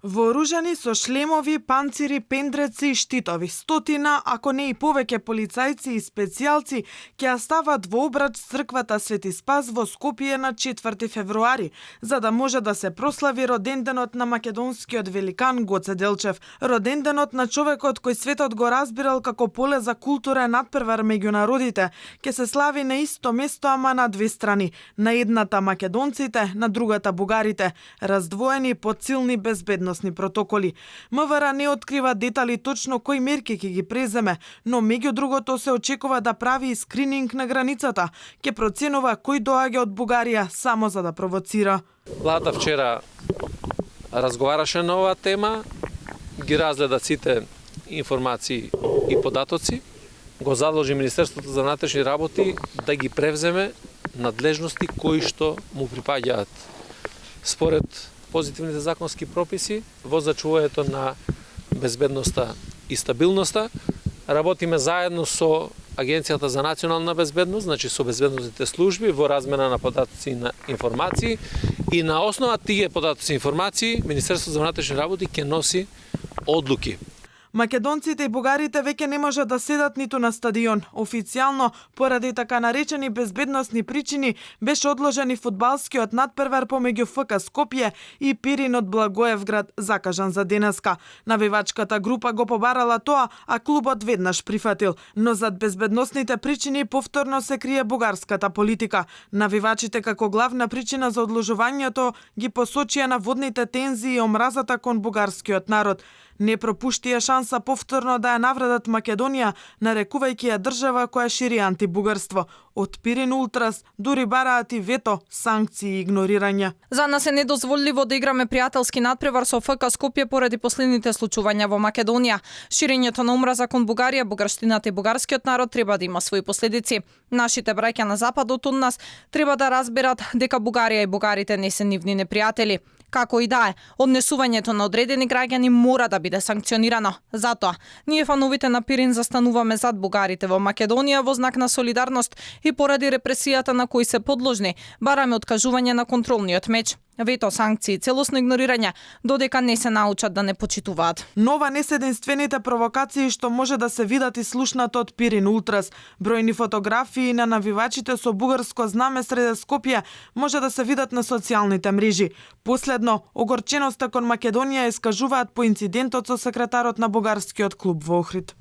Вооружени со шлемови, панцири, пендреци и штитови, стотина, ако не и повеќе полицајци и специјалци ќе ја стават во обрач црквата Свети Спас во Скопје на 4 февруари, за да може да се прослави роденденот на македонскиот великан Гоце Делчев, роденденот на човекот кој светот го разбирал како поле за култура и надпревар меѓу народите, ќе се слави на исто место, ама на две страни, на едната македонците, на другата бугарите, раздвоени под силни безбедности протоколи. МВР не открива детали точно кои мерки ќе ги преземе, но меѓу другото се очекува да прави и скрининг на границата, ќе проценува кој доаѓа од Бугарија само за да провоцира. Владата вчера разговараше на оваа тема, ги разгледа сите информации и податоци, го задолжи Министерството за внатрешни работи да ги превземе надлежности кои што му припаѓаат според позитивните законски прописи во зачувањето на безбедноста и стабилноста. Работиме заедно со Агенцијата за национална безбедност, значи со безбедносните служби во размена на податоци и на информации, и на основа тие податоци и информации Министерството за внатрешни работи ќе носи одлуки. Македонците и бугарите веќе не можат да седат ниту на стадион. Официјално, поради така наречени безбедносни причини, беше одложен и фудбалскиот надпревар помеѓу ФК Скопје и Пирин од Благоевград, закажан за денеска. Навивачката група го побарала тоа, а клубот веднаш прифатил. Но зад безбедносните причини повторно се крие бугарската политика. Навивачите како главна причина за одложувањето ги посочија наводните тензии и омразата кон бугарскиот народ. Не пропуштија шанса повторно да ја навредат Македонија, нарекувајќи ја држава која шири антибугарство. Од Пирин Ултрас дури бараат и вето, санкции и игнорирање. За нас е недозволиво да играме пријателски надпревар со ФК Скопје поради последните случувања во Македонија. Ширењето на омраза кон Бугарија, бугарштината и бугарскиот народ треба да има свои последици. Нашите браќа на западот од нас треба да разберат дека Бугарија и бугарите не се нивни непријатели. Како и да е, однесувањето на одредени граѓани мора да биде санкционирано. Затоа, ние фановите на Пирин застануваме зад бугарите во Македонија во знак на солидарност и поради репресијата на кои се подложни, бараме откажување на контролниот меч. Вето, санкции, целосно игнорирање, додека не се научат да не почитуваат. Нова не се единствените провокации што може да се видат и слушнат од Пирин Ултрас. Бројни фотографии на навивачите со бугарско знаме среде Скопје може да се видат на социјалните мрежи. Последно, огорченоста кон Македонија искажуваат по инцидентот со секретарот на бугарскиот клуб во Охрид.